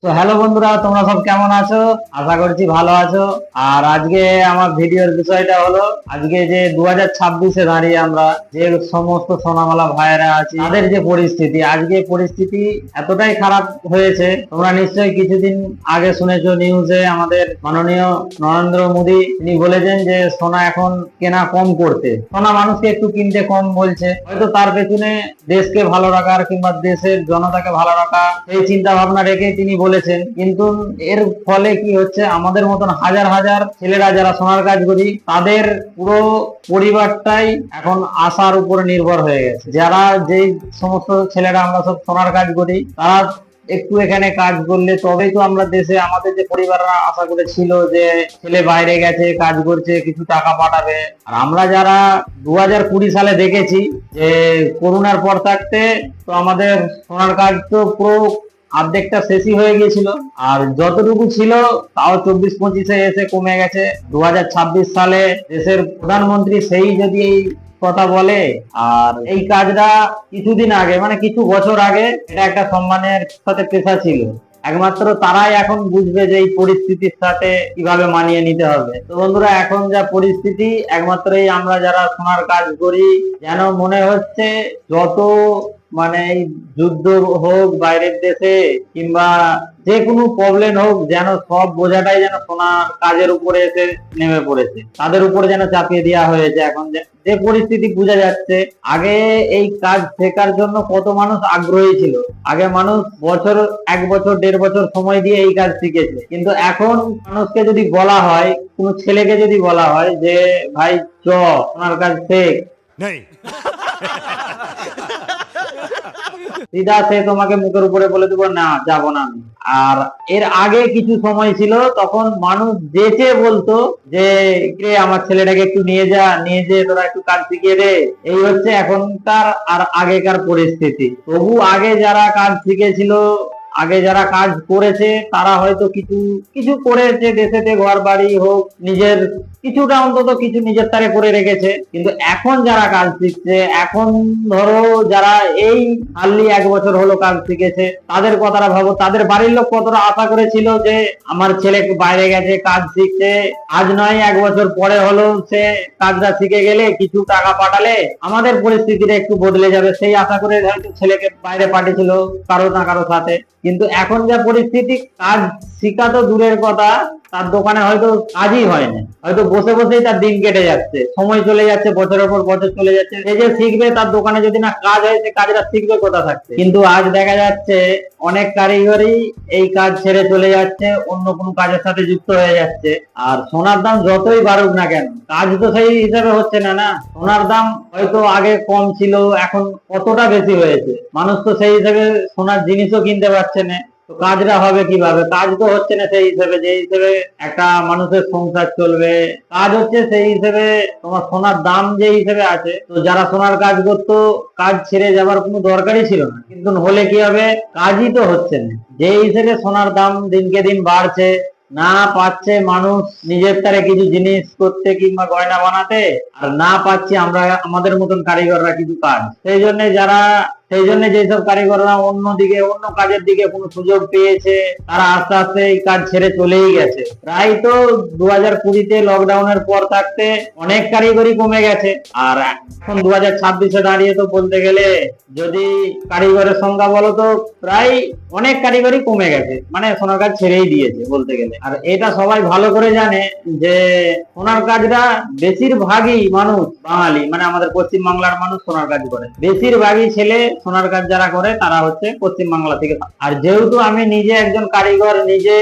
তো হ্যালো বন্ধুরা, তোমরা সব কেমন আছো? আশা করছি ভালো আছো। আর আজকে আমার ভিডিওর বিষয়টা হলো, আজকে যে 2026-এ দাঁড়িয়ে আমরা যে সমস্ত সোনামালা ভাইয়েরা আছি তাদের যে পরিস্থিতি, আজকে পরিস্থিতি এতটাই খারাপ হয়েছে। তোমরা নিশ্চয়ই কিছুদিন আগে শুনেছো নিউজে, আমাদের মাননীয় নরেন্দ্র মোদী তিনি বলেছেন যে সোনা এখন কেনা কম করতে, সোনা মানুষকে একটু কিনতে কম বলছে। হয়তো তার পেছনে দেশকে ভালো রাখার কিংবা দেশের জনতাকে ভালো রাখা সেই চিন্তা ভাবনা রেখে তিনি বলেছেন। কিন্তু এর ফলে কি হচ্ছে, আমাদের মতন হাজার হাজার ছেলেরা যারা সোনার কাজ করি তাদের পুরো পরিবারটাই এখন আশার উপরে নির্ভর হয়ে গেছে। যারা যেই সমস্ত ছেলেরা আমরা সব সোনার কাজ করি, তারা একটু এখানে কাজ করলে তবেই তো আমরা দেশে, আমাদের যে পরিবাররা আশা করে ছিল যে ছেলে বাইরে গেছে কাজ করছে কিছু টাকা পাঠাবে। আর আমরা যারা 2020 সালে দেখেছি যে করোনার পর থাকতে তো আমাদের সোনার কাজ তো পুরো অর্ধেকটা শেষই হয়ে গিয়েছিল, আর যতটুকু ছিল তাও 24-25-এ এসে কমে গেছে। 2026 সালে দেশের প্রধানমন্ত্রী সেই যদি এই কথা বলে, আর এই কাজটা কিছুদিন আগে মানে কিছু বছর আগে এটা একটা সম্মানের সাথে পেশা ছিল, একমাত্র তারাই এখন বুঝবে যে এই পরিস্থিতির সাথে কিভাবে মানিয়ে নিতে হবে। তো বন্ধুরা, এখন যা পরিস্থিতি, একমাত্রই আমরা যারা সোনার কাজ করি যেন মনে হচ্ছে যত মানে এই যুদ্ধ হোক বাইরের দেশে কিংবা যে কোনো প্রবলেম হোক, যেন সব বোঝাটাই যেন সোনার কাজের উপরে এসে নেমে পড়েছে, তাদের উপরে যেন চাপিয়ে দেওয়া হয়েছে। এখন যে পরিস্থিতি বোঝা যাচ্ছে, আগে এই কাজ শেখার জন্য কত মানুষ আগ্রহী ছিল। আগে মানুষ এক বছর 1.5 বছর সময় দিয়ে এই কাজ শিখেছে, কিন্তু এখন মানুষকে যদি বলা হয়, কোনো ছেলেকে যদি বলা হয় যে ভাই চ সোনার কাজ শেখ, সিধা সে তোমাকে মুখের উপরে বলে দেবো না, যাবো না আমি। আর এর আগে কিছু সময় ছিল তখন মানুষ যেচে বলতো যে কে আমার ছেলেটাকে একটু নিয়ে যে তোরা একটু কাজ শিখিয়ে দে। এই হচ্ছে এখনকার আর আগেকার পরিস্থিতি। তবু আগে যারা কাজ শিখেছিল, আগে যারা কাজ করেছে, তারা হয়তো কিছু কিছু করেছে, দেশেতে ঘর বাড়ি হোক, নিজের কিছুটা অন্তত কিছু নিজের তারে করে রেখেছে। কিন্তু এখন যারা কাজ শিখছে, এখন ধরো যারা এই হার্লি 1 বছর হলো কাজ শিখেছে, তাদের কথাটা ভাবো, তাদের বাড়ির লোক কতটা আশা করেছিল যে আমার ছেলে বাইরে গেছে কাজ শিখছে, আজ নয় 1 বছর পরে হলো সে কাজটা শিখে গেলে কিছু টাকা পাঠালে আমাদের পরিস্থিতিটা একটু বদলে যাবে, সেই আশা করে হয়তো ছেলেকে বাইরে পাঠিয়েছিল কারো না কারো সাথে। কিন্তু এখন যা পরিস্থিতি, কাজ শিখা তো দূরের কথা, তার দোকানে হয়তো কাজই হয় না, হয়তো বসে বসেই তার দিন কেটে যাচ্ছে, সময় চলে যাচ্ছে, বছরের পর বছর চলে যাচ্ছে। সে যে শিখবে, তার দোকানে যদি না কাজ হয়, সে কাজটা শিখবে কোথা থাকছে? কিন্তু আজ দেখা যাচ্ছে অনেক কারিগরই এই কাজ ছেড়ে চলে যাচ্ছে, অন্য কোনো কাজের সাথে যুক্ত হয়ে যাচ্ছে। আর সোনার দাম যতই বাড়ুক না কেন, কাজ তো সেই হিসাবে হচ্ছে না। না, সোনার দাম হয়তো আগে কম ছিল, এখন কতটা বেশি হয়েছে। মানুষ তো সেই হিসাবে সোনার জিনিসও কিনতে পারছে না, তো কাজটা হবে কিভাবে? কাজ তো হচ্ছে না সেই হিসেবে, যে হিসেবে একটা মানুষের সংসার চলবে। কাজ হচ্ছে সেই হিসেবে, তোমার সোনার দাম যে হিসেবে আছে, তো যারা সোনার কাজ করতো কাজ ছেড়ে যাবার কোনো দরকারই ছিল না। কিন্তু হলে কি হবে, কাজই তো হচ্ছে না। যে হিসেবে সোনার দাম দিনকে দিন বাড়ছে, না পাচ্ছে মানুষ নিজের তারে কিছু জিনিস করতে কিংবা গয়না বানাতে, আর না পাচ্ছি আমরা আমাদের মতন কারিগররা কিছু কাজ। সেই জন্য যেসব কারিগররা অন্য কাজের দিকে কোনো সুযোগ পেয়েছে, তারা আস্তে আস্তে এই কাজ ছেড়ে চলেই গেছে। প্রায় তো 2020-তে লকডাউনের পর থাকতে অনেক কারিগরি কমে গেছে। আর এখন 2026-এ দাঁড়িয়ে তো বলতে গেলে, যদি কারিগরের সংখ্যা বলো তো প্রায় অনেক কারিগরি কমে গেছে, মানে সোনার কাজ ছেড়েই দিয়েছে বলতে গেলে। আর এটা সবাই ভালো করে জানে যে সোনার কাজটা বেশিরভাগই মানুষ বাঙালি, মানে আমাদের পশ্চিম বাংলার মানুষ সোনার কাজ করে। বেশিরভাগই ছেলে সোনার কাজ যারা করে তারা হচ্ছে পশ্চিম বাংলা থেকে। আর যেহেতু আমি নিজে একজন কারিগর, নিজে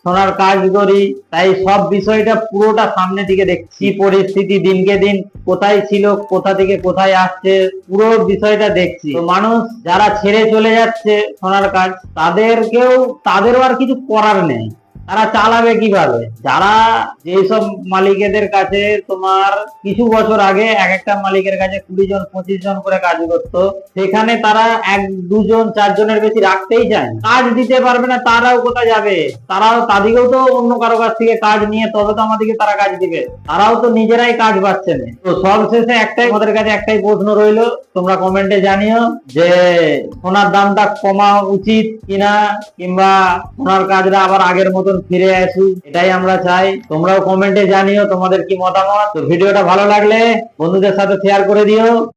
সোনার কাজ করি, তাই সব বিষয়টা পুরোটা সামনে থেকে দেখছি। পরিস্থিতি দিনকে দিন কোথায় ছিল, কোথা থেকে কোথায় আসছে, পুরো বিষয়টা দেখছি। তো মানুষ যারা ছেড়ে চলে যাচ্ছে সোনার কাজ, তাদেরও আর কিছু করার নেই। তারা চালাবে কিভাবে? যারা যেসব মালিকেদের কাছে তোমার কিছু বছর আগে এক একটা মালিকের কাছে 20 জন 25 জন করে কাজ করতো, সেখানে তারা 1 2 জন 4 জনের বেশি রাখতেই চায় না। কাজ দিতে পারবে না, তারাও কোথায় যাবে? তারাও তাদেরকেও তো অন্য কারো কাছ থেকে কাজ নিয়ে তবে তো আমাদেরকে তারা কাজ দিবে, তারাও তো নিজেরাই কাজ পাচ্ছে না। তো সব শেষে একটাই, আমাদের কাছে একটাই প্রশ্ন রইলো, তোমরা কমেন্টে জানিও যে সোনার দামটা কমা উচিত কিনা, কিংবা সোনার কাজটা আবার আগের মতন ফিরে আসুক, এটাই আমরা চাই। তোমরাও কমেন্টে জানিও তোমাদের কি মতামত। তো ভিডিওটা ভালো লাগলে বন্ধুদের সাথে শেয়ার করে দিও।